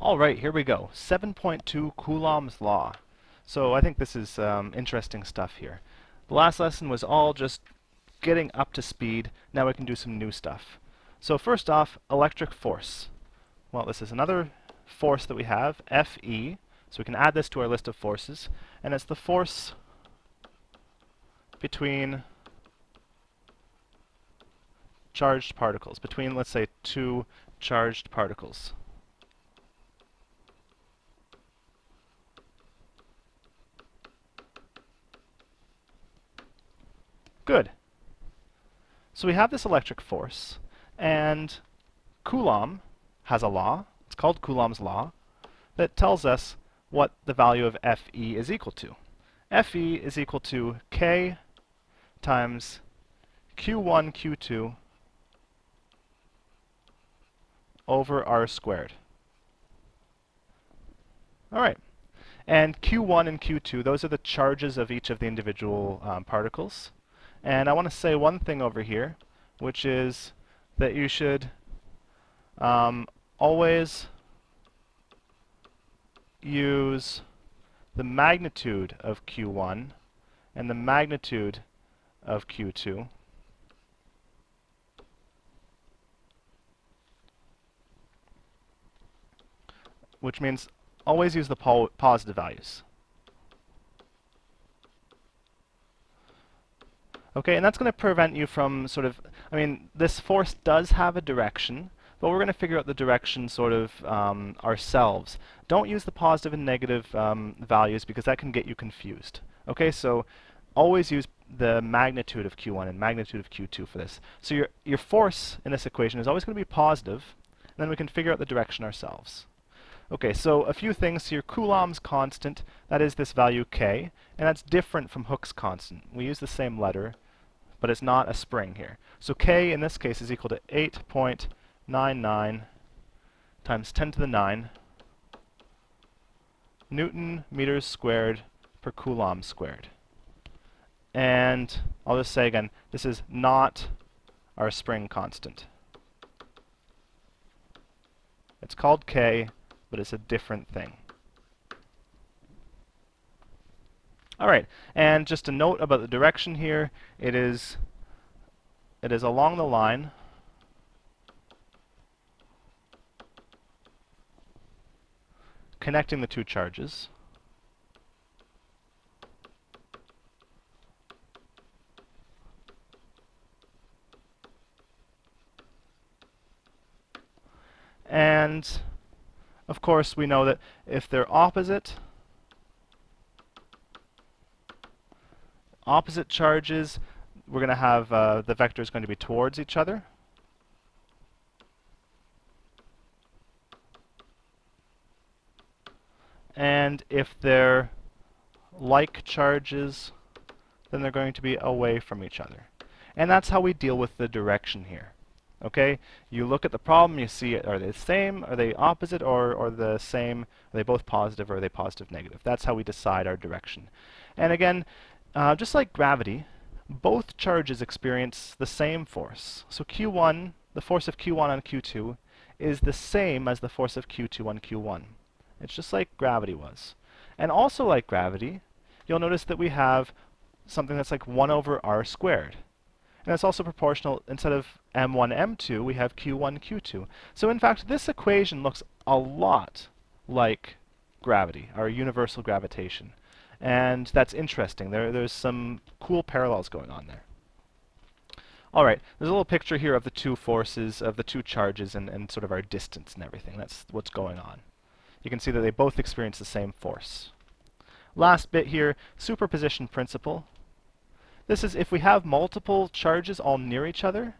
All right, here we go. 7.2 Coulomb's law. So I think this is interesting stuff here. The last lesson was all just getting up to speed. Now we can do some new stuff. So first off, electric force. Well, this is another force that we have, Fe. So we can add this to our list of forces. And it's the force between charged particles, between, let's say, two charged particles. Good. So we have this electric force, and Coulomb has a law, it's called Coulomb's law, that tells us what the value of Fe is equal to. Fe is equal to K times Q1, Q2 over R squared. All right. And Q1 and Q2, those are the charges of each of the individual particles. And I want to say one thing over here, which is that you should always use the magnitude of Q1 and the magnitude of Q2 which means always use the positive values. Okay, and that's going to prevent you from sort of, this force does have a direction, but we're going to figure out the direction sort of ourselves. Don't use the positive and negative values because that can get you confused. Okay, so always use the magnitude of Q1 and magnitude of Q2 for this. So your force in this equation is always going to be positive, and then we can figure out the direction ourselves. Okay, so a few things here. Coulomb's constant, that is this value K, and that's different from Hooke's constant. We use the same letter, but it's not a spring here. So K in this case is equal to 8.99 times 10 to the 9 Newton meters squared per Coulomb squared. And I'll just say again, this is not our spring constant. It's called K, but it's a different thing. All right, and just a note about the direction here, it is along the line connecting the two charges. And of course, we know that if they're opposite charges, we're going to have the vector is going to be towards each other. And if they're like charges, then they're going to be away from each other. And that's how we deal with the direction here. Okay, you look at the problem, you see, are they the same, are they opposite, or the same, are they both positive, or are they positive, negative? That's how we decide our direction. And again, just like gravity, both charges experience the same force. So Q1, the force of Q1 on Q2, is the same as the force of Q2 on Q1. It's just like gravity was. And also like gravity, you'll notice that we have something that's like 1 over r squared. And it's also proportional. Instead of m1, m2, we have q1, q2. So in fact, this equation looks a lot like gravity, our universal gravitation. And that's interesting. There's some cool parallels going on there. All right, there's a little picture here of the two forces, of the two charges, and sort of our distance and everything. That's what's going on. You can see that they both experience the same force. Last bit here, superposition principle. This is if we have multiple charges all near each other,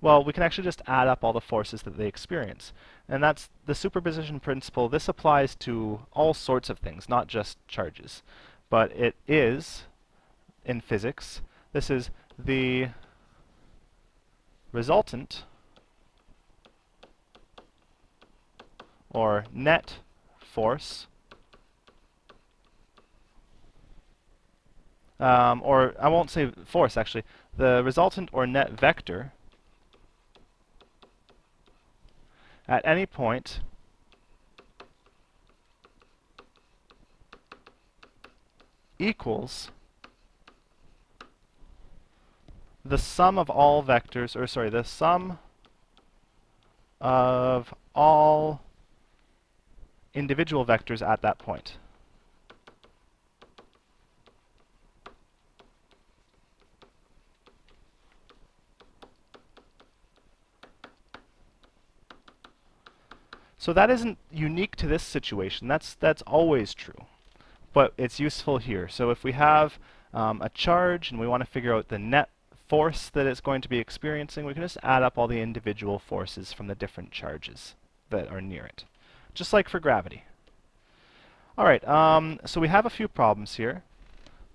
well, we can actually just add up all the forces that they experience. And that's the superposition principle. This applies to all sorts of things, not just charges. But it is, in physics, this is the resultant or net force or I won't say force actually, the resultant or net vector at any point equals the sum of all vectors, or sorry, the sum of all individual vectors at that point. So that isn't unique to this situation. That's always true, but it's useful here. So if we have a charge and we want to figure out the net force that it's going to be experiencing, we can just add up all the individual forces from the different charges that are near it, just like for gravity. All right, so we have a few problems here.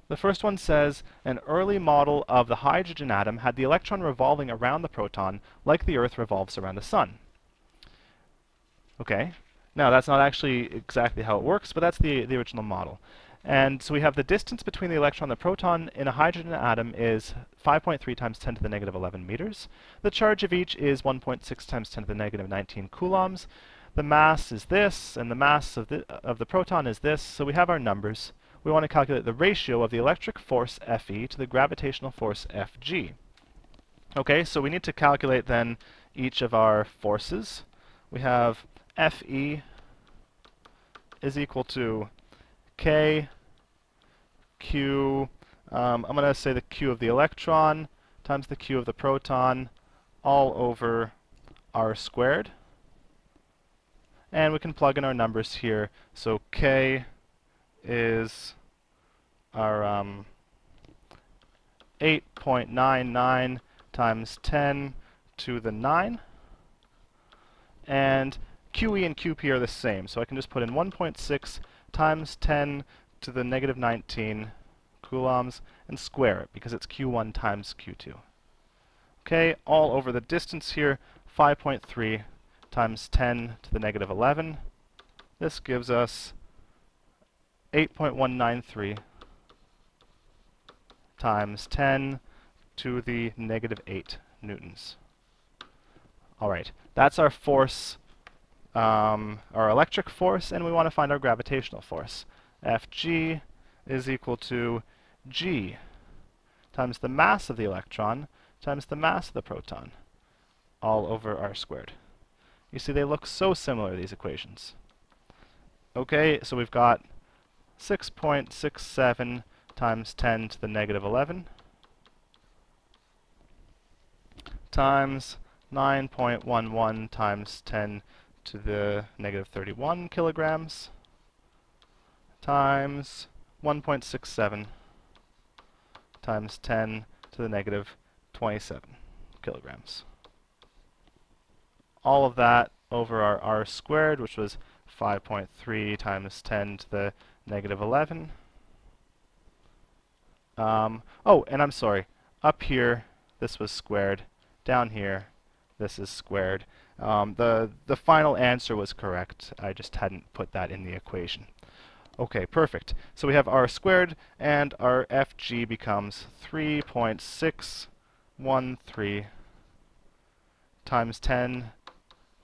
The first one says, an early model of the hydrogen atom had the electron revolving around the proton like the Earth revolves around the sun. Okay, now that's not actually exactly how it works, but that's the original model. And so we have the distance between the electron and the proton in a hydrogen atom is 5.3 times 10 to the negative 11 meters. The charge of each is 1.6 times 10 to the negative 19 coulombs. The mass is this, and the mass of the proton is this, so we have our numbers. We want to calculate the ratio of the electric force Fe to the gravitational force Fg. Okay, so we need to calculate then each of our forces. We have Fe is equal to K, Q, I'm going to say the Q of the electron times the Q of the proton all over R squared. And we can plug in our numbers here. So K is our 8.99 times 10 to the 9. And QE and QP are the same, so I can just put in 1.6 times 10 to the negative 19 coulombs and square it, because it's Q1 times Q2. Okay, all over the distance here, 5.3 times 10 to the negative 11. This gives us 8.193 times 10 to the negative 8 newtons. All right, that's our force, our electric force, and we want to find our gravitational force. Fg is equal to g times the mass of the electron times the mass of the proton, all over R squared. You see, they look so similar, these equations. Okay, so we've got 6.67 times 10 to the negative 11 times 9.11 times 10 to the negative 31 kilograms times 1.67 times 10 to the negative 27 kilograms. All of that over our R squared, which was 5.3 times 10 to the negative 11. Oh, and I'm sorry. Up here, this was squared. Down here, this is squared. The final answer was correct. I just hadn't put that in the equation. Okay, perfect. So we have R squared, and our Fg becomes 3.613 times 10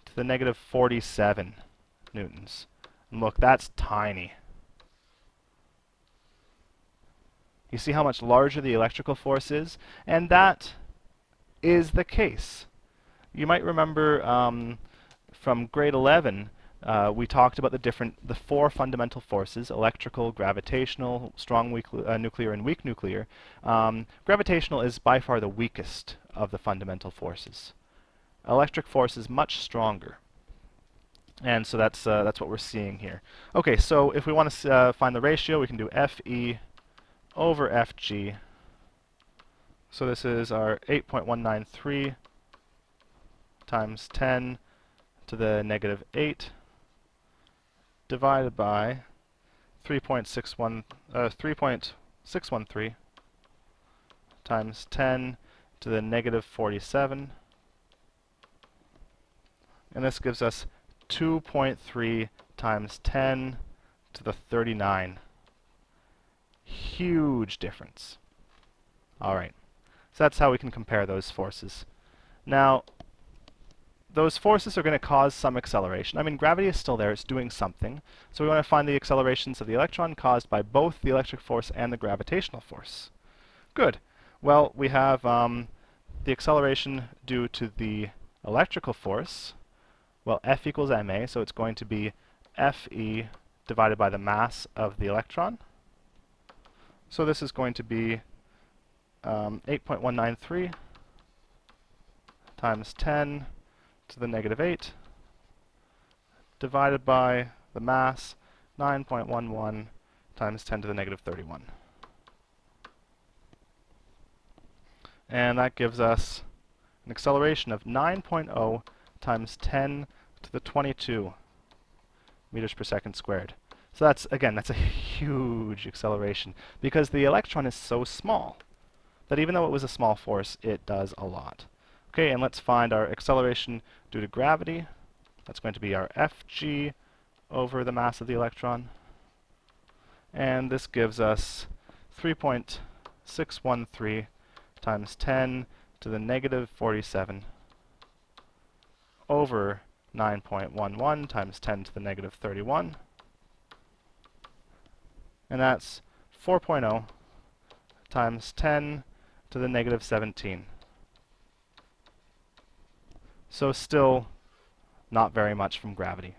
to the negative 47 newtons. And look, that's tiny. You see how much larger the electrical force is? And that is the case. You might remember from grade 11, we talked about the four fundamental forces: electrical, gravitational, strong nuclear, and weak nuclear. Gravitational is by far the weakest of the fundamental forces. Electric force is much stronger. And so that's what we're seeing here. Okay, so if we want to find the ratio, we can do Fe over Fg. So this is our 8.193 times 10 to the negative 8 divided by 3.613 times 10 to the negative 47. And this gives us 2.3 times 10 to the 39. Huge difference. All right, so that's how we can compare those forces. Now, those forces are going to cause some acceleration. I mean, gravity is still there, it's doing something. So we want to find the accelerations of the electron caused by both the electric force and the gravitational force. Good. Well, we have the acceleration due to the electrical force. Well, F equals ma, so it's going to be Fe divided by the mass of the electron. So this is going to be 8.193 times 10 to the negative 8 divided by the mass 9.11 times 10 to the negative 31. And that gives us an acceleration of 9.0 times 10 to the 22 meters per second squared. So that's, again, that's a huge acceleration because the electron is so small that even though it was a small force, it does a lot. Okay, and let's find our acceleration due to gravity. That's going to be our Fg over the mass of the electron. And this gives us 3.613 times 10 to the negative 47 over 9.11 times 10 to the negative 31. And that's 4.0 times 10 to the negative 17. So still not very much from gravity.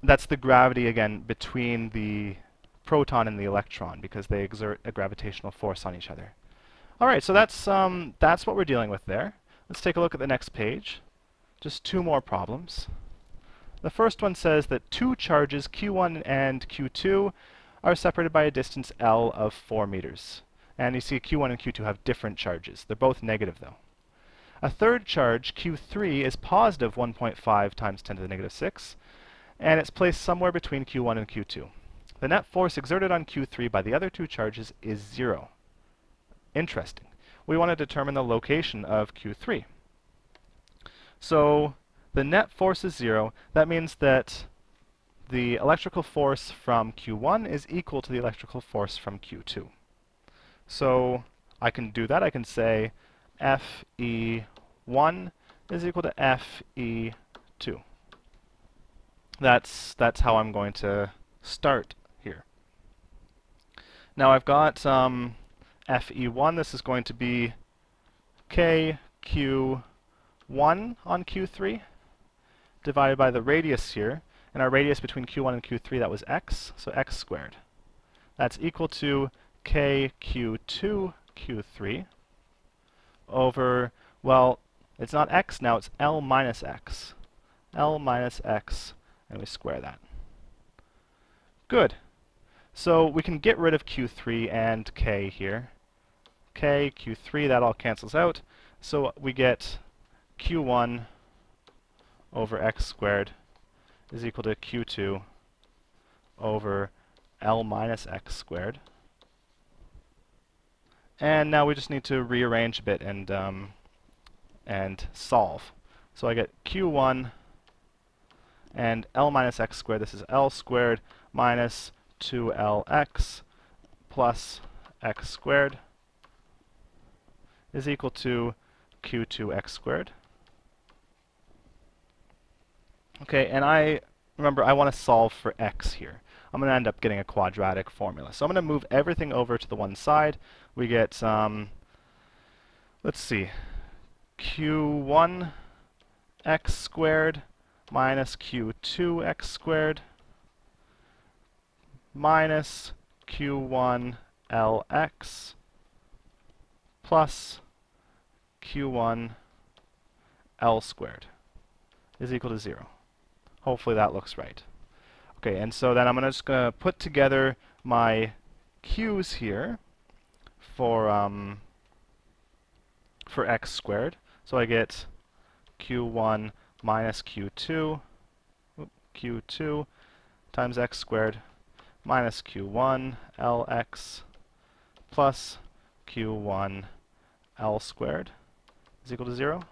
That's the gravity, again, between the proton and the electron because they exert a gravitational force on each other. All right, so that's what we're dealing with there. Let's take a look at the next page. Just two more problems. The first one says that two charges, Q1 and Q2, are separated by a distance L of 4 meters. And you see Q1 and Q2 have different charges. They're both negative, though. A third charge, Q3, is positive 1.5 times 10 to the negative 6, and it's placed somewhere between Q1 and Q2. The net force exerted on Q3 by the other two charges is 0. Interesting. We want to determine the location of Q3. So the net force is 0. That means that the electrical force from Q1 is equal to the electrical force from Q2. So I can do that. I can say Fe1 is equal to Fe2. That's how I'm going to start here. Now I've got Fe1. This is going to be KQ1 on Q3 divided by the radius here. And our radius between Q1 and Q3, that was x, so x squared. That's equal to KQ2 Q3 over, well, it's not x now, it's L minus x. L minus x, and we square that. Good. So we can get rid of Q3 and K here. K, Q3, that all cancels out. So we get Q1 over x squared is equal to Q2 over L minus x squared. And now we just need to rearrange a bit and solve. So I get Q1 and L minus x squared. This is L squared minus 2LX plus x squared is equal to Q2x squared. Okay, and remember, I want to solve for x here. I'm going to end up getting a quadratic formula. So I'm going to move everything over to the one side. We get, let's see, Q1 x squared minus Q2 x squared minus Q1 LX plus Q1 L squared is equal to 0. Hopefully that looks right. Okay, and so then I'm just going to put together my Q's here for x squared. So I get Q1 minus Q2 times x squared minus Q1 LX plus Q1 L squared is equal to 0.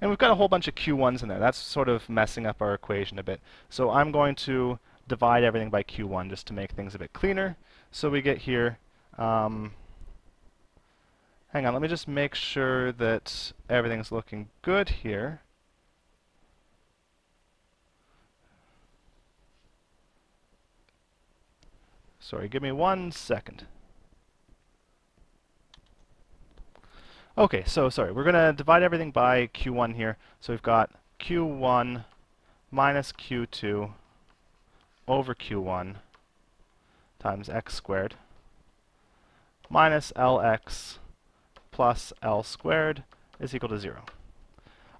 And we've got a whole bunch of Q1s in there. That's sort of messing up our equation a bit. So I'm going to divide everything by Q1 just to make things a bit cleaner. So we get here, and hang on, let me just make sure that everything's looking good here. Sorry, give me 1 second. Okay, so sorry, we're going to divide everything by Q1 here. So we've got Q1 minus Q2 over Q1 times x squared minus Lx plus L squared is equal to 0.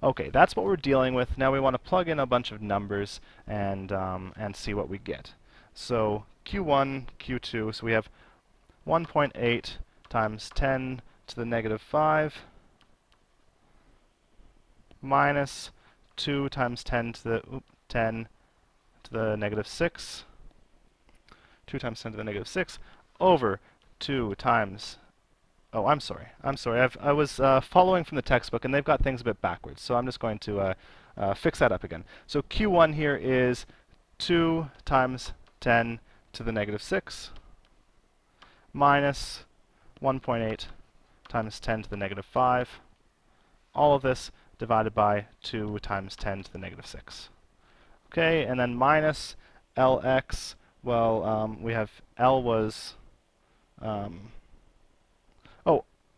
Okay, that's what we're dealing with. Now we want to plug in a bunch of numbers and see what we get. So Q1, Q2, so we have 1.8 times 10 to the negative 5 minus 2 times 10 to the negative 6, 2 times 10 to the negative 6 over 2 times, oh, I'm sorry. I was following from the textbook, and they've got things a bit backwards, so I'm just going to fix that up again. So Q1 here is 2 times 10 to the negative 6 minus 1.8 times 10 to the negative 5. All of this divided by 2 times 10 to the negative 6. Okay, and then minus Lx, well, we have L was, oh,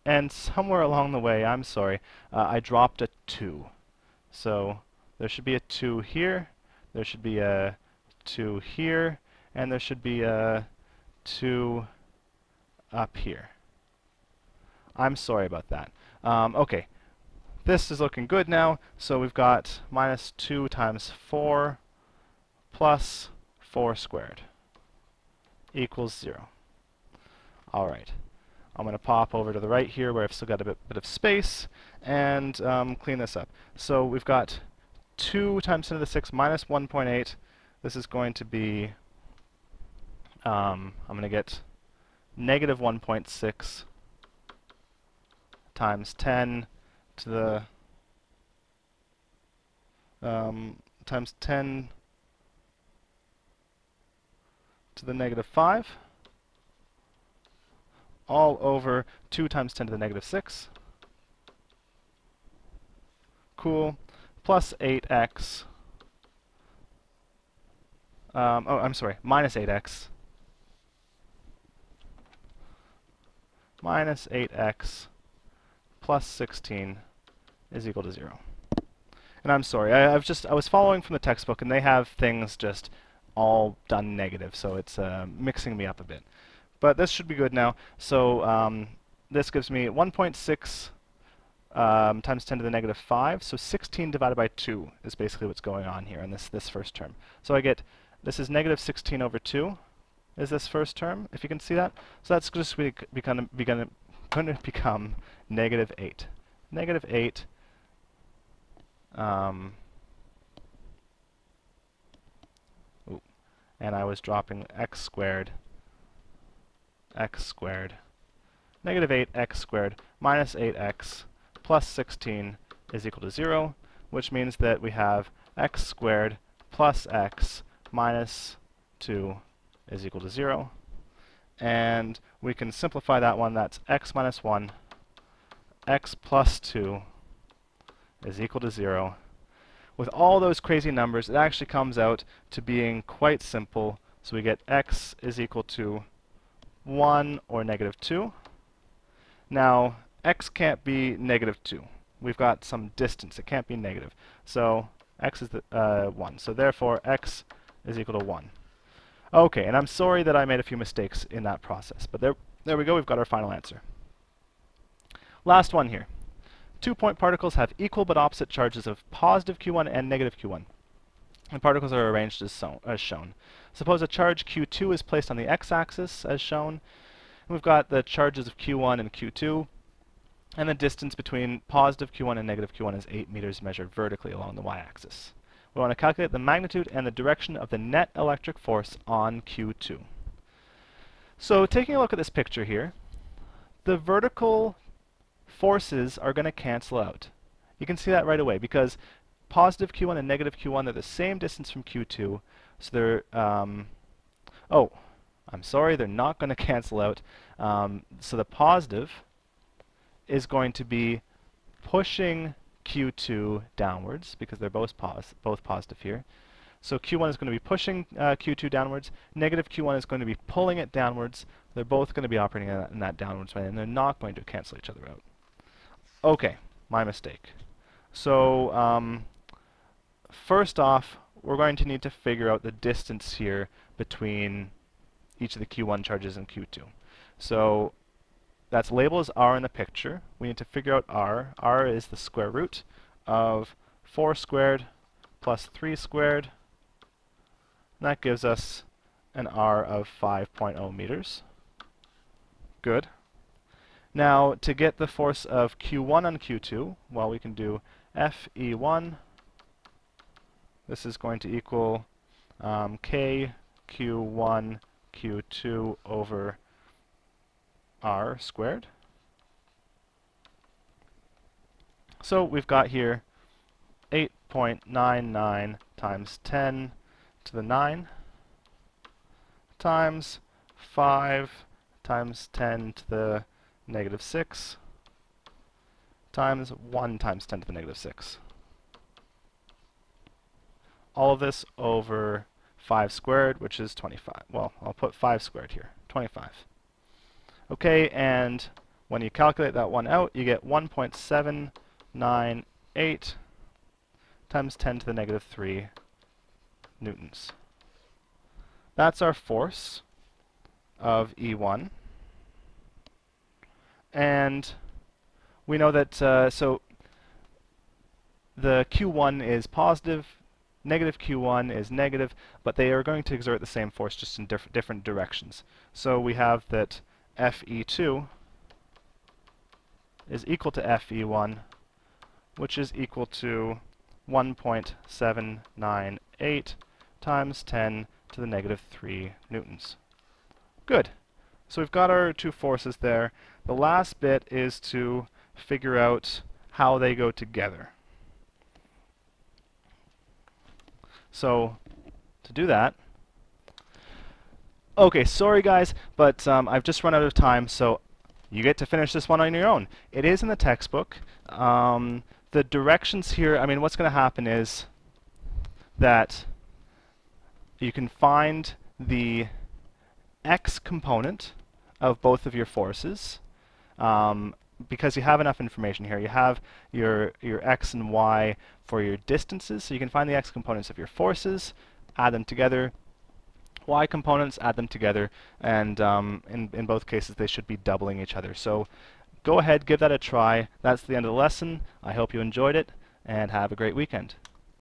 and somewhere along the way, I'm sorry, I dropped a 2. So there should be a 2 here, there should be a 2 here, and there should be a 2 up here. I'm sorry about that. Okay, this is looking good now. So we've got minus 2 times 4 plus 4 squared equals 0. All right. I'm going to pop over to the right here where I've still got a bit of space and clean this up. So we've got 2 times 10 to the 6 minus 1.8. This is going to be, I'm going to get negative 1.6 times 10 to the times 10 to the negative 5 all over 2 times 10 to the negative 6. Cool. Plus 8x. Oh, I'm sorry. Minus 8x. Minus 8x plus 16 is equal to 0. And I'm sorry, I was following from the textbook, and they have things just all done negative, so it's mixing me up a bit. But this should be good now. So this gives me 1.6 times 10 to the negative 5. So 16 divided by 2 is basically what's going on here in this first term. So I get, this is negative 16 over 2 is this first term, if you can see that. So that's just going to become negative 8. Negative 8 and I was dropping x squared, negative 8x squared minus 8x plus 16 is equal to 0, which means that we have x squared plus x minus 2 is equal to 0. And we can simplify that one. That's x minus 1, x plus 2 is equal to 0. With all those crazy numbers, it actually comes out to being quite simple. So we get x is equal to 1 or negative 2. Now, x can't be negative 2. We've got some distance. It can't be negative. So x is 1. So therefore, x is equal to 1. Okay, and I'm sorry that I made a few mistakes in that process. But there we go. We've got our final answer. Last one here. 2-point particles have equal but opposite charges of positive Q1 and negative Q1. The particles are arranged as shown. Suppose a charge Q2 is placed on the x-axis, as shown. And we've got the charges of Q1 and Q2, and the distance between positive Q1 and negative Q1 is 8 meters measured vertically along the y-axis. We want to calculate the magnitude and the direction of the net electric force on Q2. So taking a look at this picture here, the vertical forces are going to cancel out. You can see that right away because positive Q1 and negative Q1, they're the same distance from Q2. So they're, oh, I'm sorry, they're not going to cancel out. So the positive is going to be pushing Q2 downwards because they're both positive here. So Q1 is going to be pushing Q2 downwards. Negative Q1 is going to be pulling it downwards. They're both going to be operating in that downwards way, and they're not going to cancel each other out. Okay, my mistake. So first off, we're going to need to figure out the distance here between each of the Q1 charges and Q2. So that's labeled as r in the picture. We need to figure out r. R is the square root of 4 squared plus 3 squared. And that gives us an r of 5.0 meters. Good. Now, to get the force of Q1 on Q2, well, we can do Fe1. This is going to equal K Q1 Q2 over r squared. So we've got here 8.99 times 10 to the 9 times 5 times 10 to the negative 6 times 1 times 10 to the negative 6. All of this over 5 squared, which is 25. Well, I'll put 5 squared here, 25. Okay, and when you calculate that one out, you get 1.798 times 10 to the negative 3 newtons. That's our force of E1. And we know that, so the Q1 is positive, negative Q1 is negative, but they are going to exert the same force just in different directions. So we have that Fe2 is equal to Fe1, which is equal to 1.798 times 10 to the negative 3 newtons. Good. So we've got our two forces there. The last bit is to figure out how they go together. So to do that, okay, sorry guys, but I've just run out of time, so you get to finish this one on your own. It is in the textbook. The directions here, I mean, what's going to happen is that you can find the x component of both of your forces, because you have enough information here. You have your x and y for your distances, so you can find the x components of your forces, add them together, y components, add them together, and in both cases they should be doubling each other. So go ahead, give that a try. That's the end of the lesson. I hope you enjoyed it, and have a great weekend.